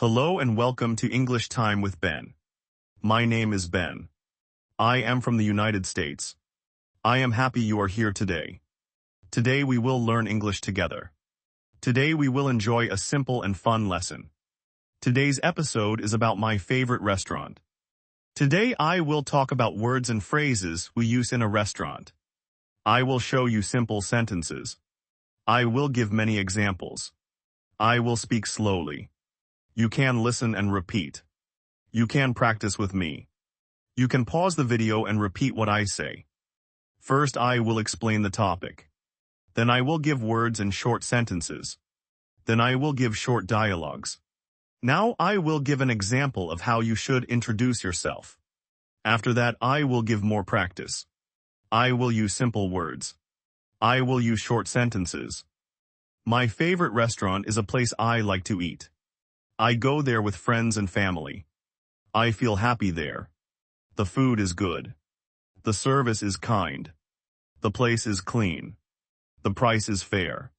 Hello and welcome to English Time with Ben. My name is Ben. I am from the United States. I am happy you are here today. Today we will learn English together. Today we will enjoy a simple and fun lesson. Today's episode is about my favorite restaurant. Today I will talk about words and phrases we use in a restaurant. I will show you simple sentences. I will give many examples. I will speak slowly. You can listen and repeat. You can practice with me. You can pause the video and repeat what I say. First, I will explain the topic. Then I will give words and short sentences. Then I will give short dialogues. Now I will give an example of how you should introduce yourself. After that, I will give more practice. I will use simple words. I will use short sentences. My favorite restaurant is a place I like to eat. I go there with friends and family. I feel happy there. The food is good. The service is kind. The place is clean. The price is fair.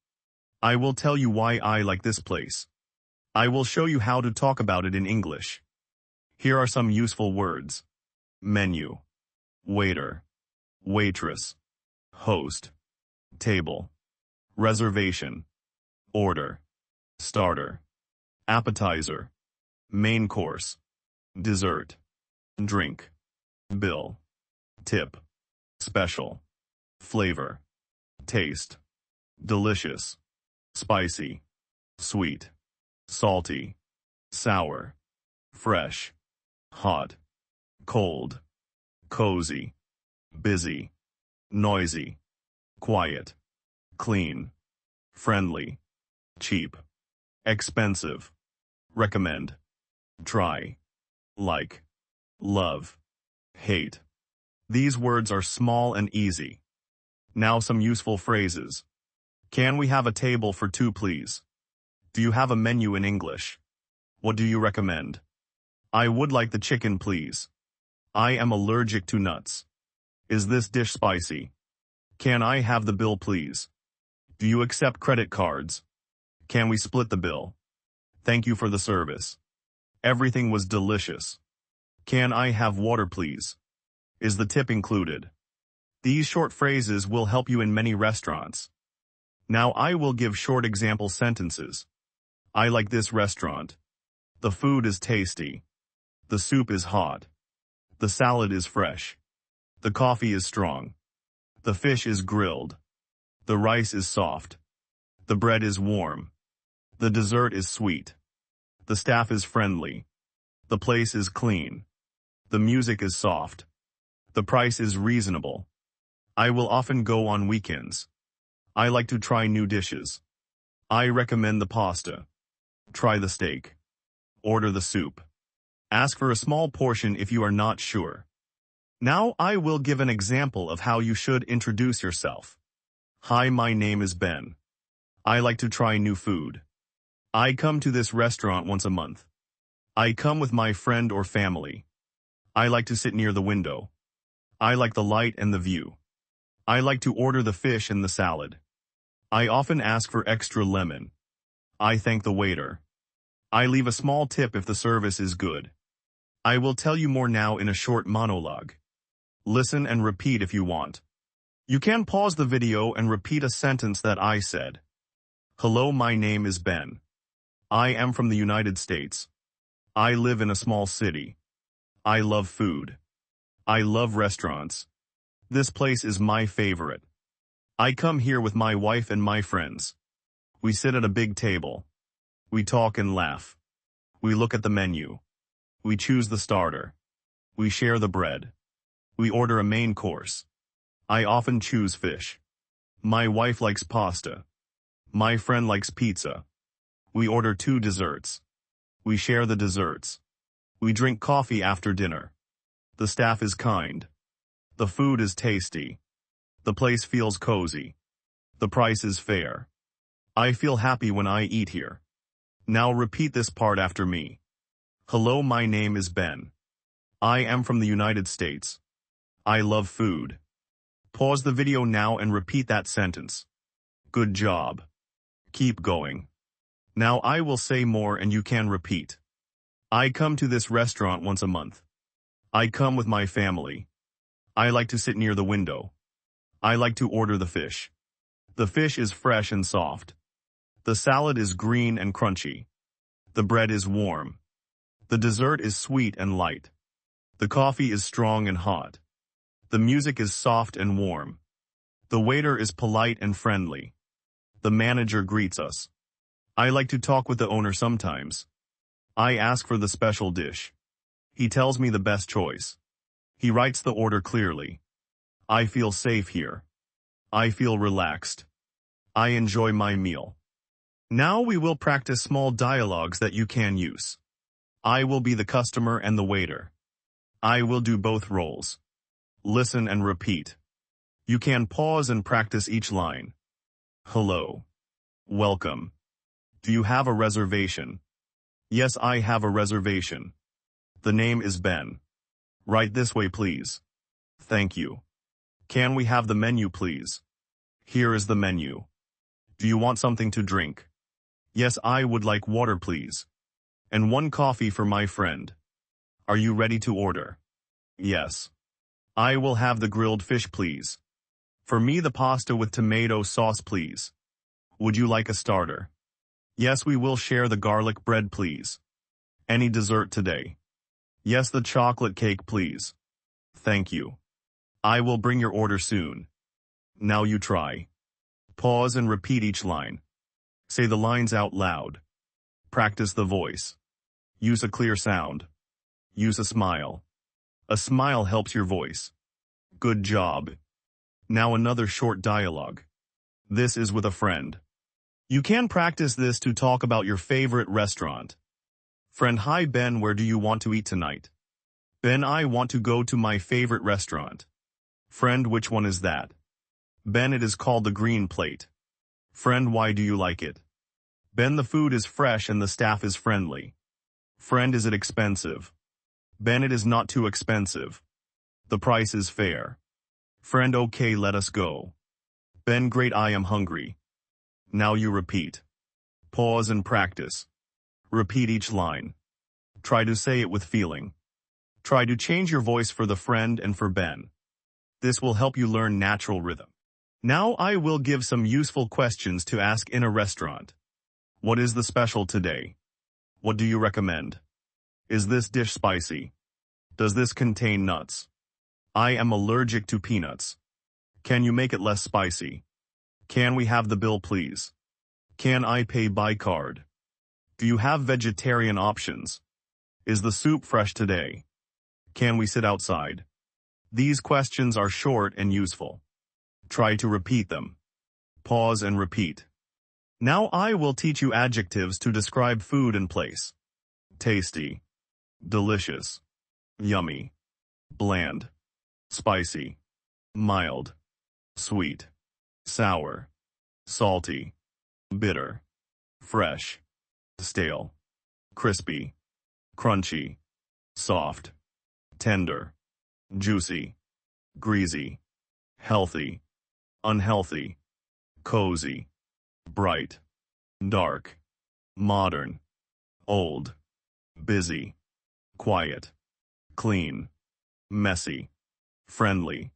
I will tell you why I like this place. I will show you how to talk about it in English. Here are some useful words. Menu. Waiter. Waitress. Host. Table. Reservation. Order. Starter. Appetizer. Main course. Dessert. Drink. Bill. Tip. Special. Flavor. Taste. Delicious. Spicy. Sweet. Salty. Sour. Fresh. Hot. Cold. Cozy. Busy. Noisy. Quiet. Clean. Friendly. Cheap. Expensive. Recommend. Try. Like. Love. Hate. These words are small and easy. Now some useful phrases. Can we have a table for two, please? Do you have a menu in English? What do you recommend? I would like the chicken, please. I am allergic to nuts. Is this dish spicy? Can I have the bill, please? Do you accept credit cards? Can we split the bill? Thank you for the service. Everything was delicious. Can I have water, please? Is the tip included? These short phrases will help you in many restaurants. Now I will give short example sentences. I like this restaurant. The food is tasty. The soup is hot. The salad is fresh. The coffee is strong. The fish is grilled. The rice is soft. The bread is warm. The dessert is sweet. The staff is friendly. The place is clean. The music is soft. The price is reasonable. I will often go on weekends. I like to try new dishes. I recommend the pasta. Try the steak. Order the soup. Ask for a small portion if you are not sure. Now I will give an example of how you should introduce yourself. Hi, my name is Ben. I like to try new food. I come to this restaurant once a month. I come with my friend or family. I like to sit near the window. I like the light and the view. I like to order the fish and the salad. I often ask for extra lemon. I thank the waiter. I leave a small tip if the service is good. I will tell you more now in a short monologue. Listen and repeat if you want. You can pause the video and repeat a sentence that I said. Hello, my name is Ben. I am from the United States. I live in a small city. I love food. I love restaurants. This place is my favorite. I come here with my wife and my friends. We sit at a big table. We talk and laugh. We look at the menu. We choose the starter. We share the bread. We order a main course. I often choose fish. My wife likes pasta. My friend likes pizza. We order 2 desserts. We share the desserts. We drink coffee after dinner. The staff is kind. The food is tasty. The place feels cozy. The price is fair. I feel happy when I eat here. Now repeat this part after me. Hello, my name is Ben. I am from the United States. I love food. Pause the video now and repeat that sentence. Good job. Keep going. Now I will say more and you can repeat. I come to this restaurant once a month. I come with my family. I like to sit near the window. I like to order the fish. The fish is fresh and soft. The salad is green and crunchy. The bread is warm. The dessert is sweet and light. The coffee is strong and hot. The music is soft and warm. The waiter is polite and friendly. The manager greets us. I like to talk with the owner sometimes. I ask for the special dish. He tells me the best choice. He writes the order clearly. I feel safe here. I feel relaxed. I enjoy my meal. Now we will practice small dialogues that you can use. I will be the customer and the waiter. I will do both roles. Listen and repeat. You can pause and practice each line. Hello. Welcome. Do you have a reservation? Yes, I have a reservation. The name is Ben. Right this way, please. Thank you. Can we have the menu, please? Here is the menu. Do you want something to drink? Yes, I would like water, please. And one coffee for my friend. Are you ready to order? Yes. I will have the grilled fish, please. For me, the pasta with tomato sauce, please. Would you like a starter? Yes, we will share the garlic bread, please. Any dessert today? Yes, the chocolate cake, please. Thank you. I will bring your order soon. Now you try. Pause and repeat each line. Say the lines out loud. Practice the voice. Use a clear sound. Use a smile. A smile helps your voice. Good job. Now another short dialogue. This is with a friend. You can practice this to talk about your favorite restaurant. Friend, hi Ben, where do you want to eat tonight? Ben, I want to go to my favorite restaurant. Friend, which one is that? Ben, it is called the Green Plate. Friend, why do you like it? Ben, the food is fresh and the staff is friendly. Friend, is it expensive? Ben, it is not too expensive. The price is fair. Friend, okay, let us go. Ben, great, I am hungry. Now you repeat. Pause and practice. Repeat each line. Try to say it with feeling. Try to change your voice for the friend and for Ben. This will help you learn natural rhythm. Now I will give some useful questions to ask in a restaurant. What is the special today? What do you recommend? Is this dish spicy? Does this contain nuts? I am allergic to peanuts. Can you make it less spicy? Can we have the bill, please? Can I pay by card? Do you have vegetarian options? Is the soup fresh today? Can we sit outside? These questions are short and useful. Try to repeat them. Pause and repeat. Now I will teach you adjectives to describe food and place. Tasty. Delicious. Yummy. Bland. Spicy. Mild. Sweet. Sour. Salty. Bitter. Fresh. Stale. Crispy. Crunchy. Soft. Tender. Juicy. Greasy. Healthy. Unhealthy. Cozy. Bright. Dark. Modern. Old. Busy. Quiet. Clean. Messy. Friendly.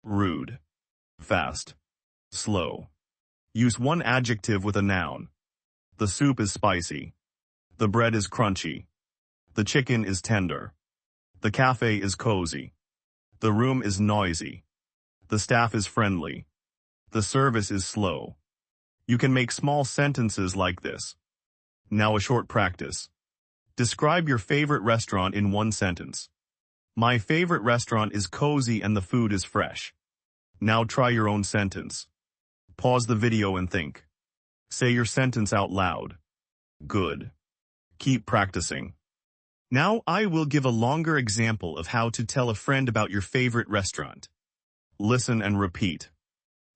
Rude. Fast. Slow. Use one adjective with a noun. The soup is spicy. The bread is crunchy. The chicken is tender. The cafe is cozy. The room is noisy. The staff is friendly. The service is slow. You can make small sentences like this. Now a short practice. Describe your favorite restaurant in one sentence. My favorite restaurant is cozy and the food is fresh. Now try your own sentence. Pause the video and think. Say your sentence out loud. Good. Keep practicing. Now I will give a longer example of how to tell a friend about your favorite restaurant. Listen and repeat.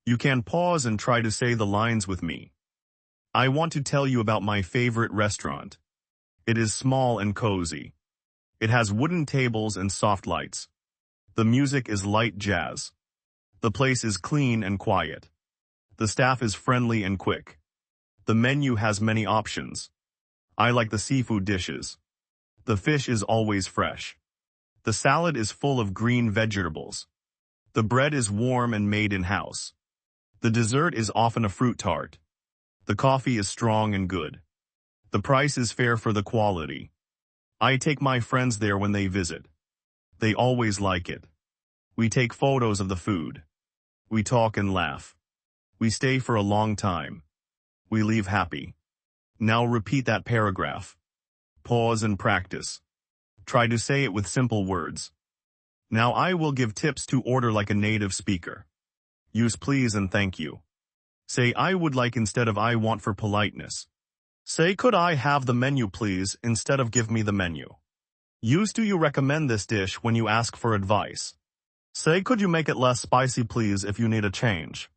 You can pause and try to say the lines with me. I want to tell you about my favorite restaurant. It is small and cozy. It has wooden tables and soft lights. The music is light jazz. The place is clean and quiet. The staff is friendly and quick. The menu has many options. I like the seafood dishes. The fish is always fresh. The salad is full of green vegetables. The bread is warm and made in-house. The dessert is often a fruit tart. The coffee is strong and good. The price is fair for the quality. I take my friends there when they visit. They always like it. We take photos of the food. We talk and laugh. We stay for a long time. We leave happy. Now repeat that paragraph. Pause and practice. Try to say it with simple words. Now I will give tips to order like a native speaker. Use please and thank you. Say I would like instead of I want for politeness. Say could I have the menu please instead of give me the menu. Use do you recommend this dish when you ask for advice. Say could you make it less spicy please if you need a change.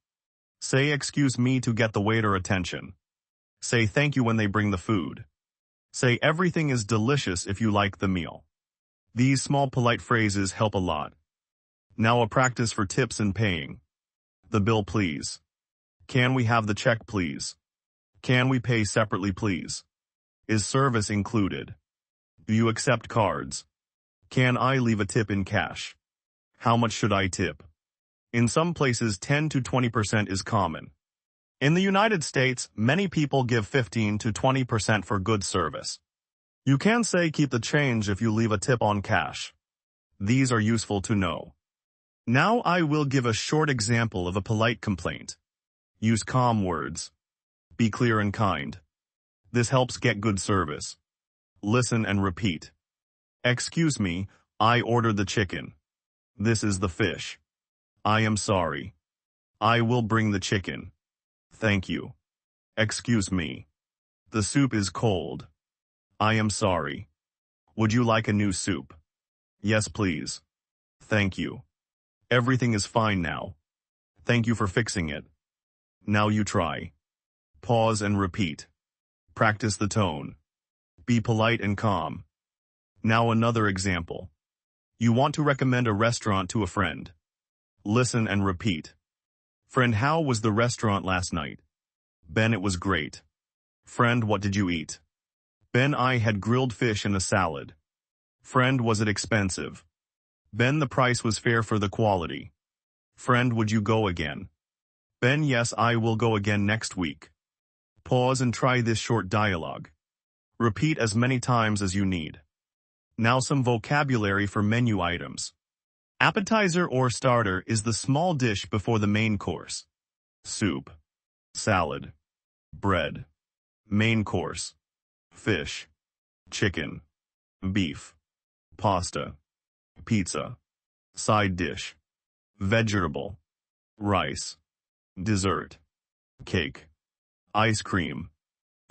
Say excuse me to get the waiter attention. Say thank you when they bring the food. Say everything is delicious if you like the meal. These small polite phrases help a lot. Now a practice for tips and paying. The bill please. Can we have the check please? Can we pay separately please? Is service included? Do you accept cards? Can I leave a tip in cash? How much should I tip? In some places 10 to 20% is common. In the United States, many people give 15 to 20% for good service. You can say keep the change if you leave a tip on cash. These are useful to know. Now I will give a short example of a polite complaint. Use calm words. Be clear and kind. This helps get good service. Listen and repeat. Excuse me, I ordered the chicken. This is the fish. I am sorry. I will bring the chicken. Thank you. Excuse me. The soup is cold. I am sorry. Would you like a new soup? Yes, please. Thank you. Everything is fine now. Thank you for fixing it. Now you try. Pause and repeat. Practice the tone. Be polite and calm. Now another example. You want to recommend a restaurant to a friend. Listen and repeat. Friend, how was the restaurant last night? Ben, it was great. Friend, what did you eat? Ben, I had grilled fish and a salad. Friend, was it expensive? Ben, the price was fair for the quality. Friend, would you go again? Ben, yes, I will go again next week. Pause and try this short dialogue. Repeat as many times as you need. Now some vocabulary for menu items. Appetizer or starter is the small dish before the main course. Soup, salad, bread, main course, fish, chicken, beef, pasta, pizza, side dish, vegetable, rice, dessert, cake, ice cream,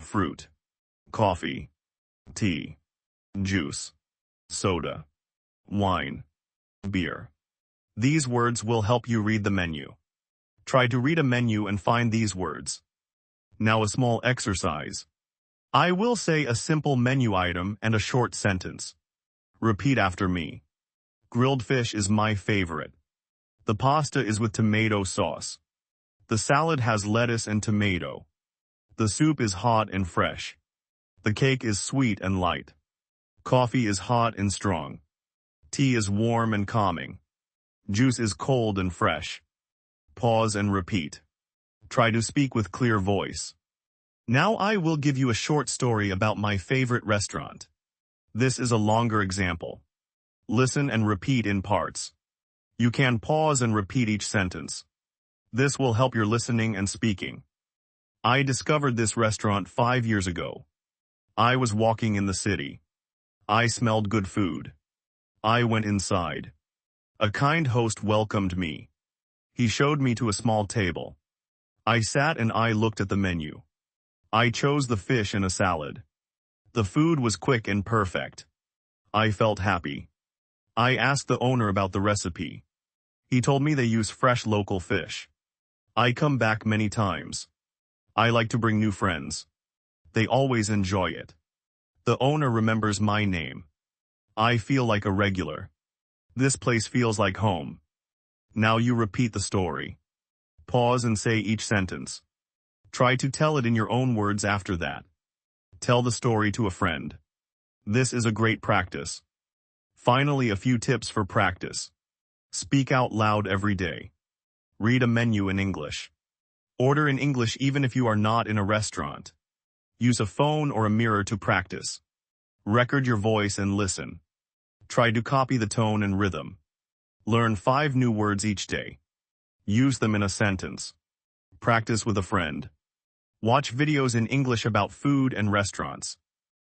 fruit, coffee, tea, juice, soda, wine, beer. These words will help you read the menu. Try to read a menu and find these words. Now a small exercise. I will say a simple menu item and a short sentence. Repeat after me. Grilled fish is my favorite. The pasta is with tomato sauce. The salad has lettuce and tomato. The soup is hot and fresh. The cake is sweet and light. Coffee is hot and strong. Tea is warm and calming. Juice is cold and fresh. Pause and repeat. Try to speak with clear voice. Now I will give you a short story about my favorite restaurant. This is a longer example. Listen and repeat in parts. You can pause and repeat each sentence. This will help your listening and speaking. I discovered this restaurant 5 years ago. I was walking in the city. I smelled good food. I went inside. A kind host welcomed me. He showed me to a small table. I sat and I looked at the menu. I chose the fish and a salad. The food was quick and perfect. I felt happy. I asked the owner about the recipe. He told me they use fresh local fish. I come back many times. I like to bring new friends. They always enjoy it. The owner remembers my name. I feel like a regular. This place feels like home. Now you repeat the story. Pause and say each sentence. Try to tell it in your own words after that. Tell the story to a friend. This is a great practice. Finally, a few tips for practice. Speak out loud every day. Read a menu in English. Order in English even if you are not in a restaurant. Use a phone or a mirror to practice. Record your voice and listen. Try to copy the tone and rhythm. Learn 5 new words each day. Use them in a sentence. Practice with a friend. Watch videos in English about food and restaurants.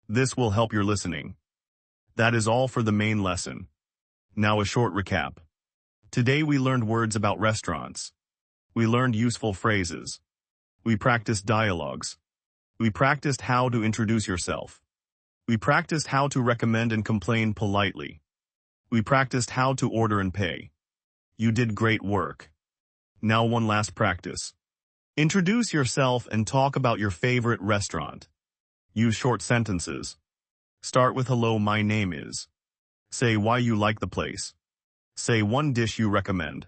This will help your listening. That is all for the main lesson. Now a short recap. Today we learned words about restaurants. We learned useful phrases. We practiced dialogues. We practiced how to introduce yourself. We practiced how to recommend and complain politely. We practiced how to order and pay. You did great work. Now one last practice. Introduce yourself and talk about your favorite restaurant. Use short sentences. Start with hello, my name is. Say why you like the place. Say one dish you recommend.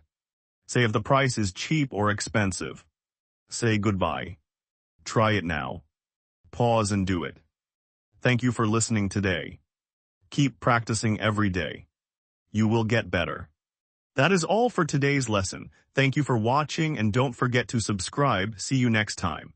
Say if the price is cheap or expensive. Say goodbye. Try it now. Pause and do it. Thank you for listening today. Keep practicing every day. You will get better. That is all for today's lesson. Thank you for watching and don't forget to subscribe. See you next time.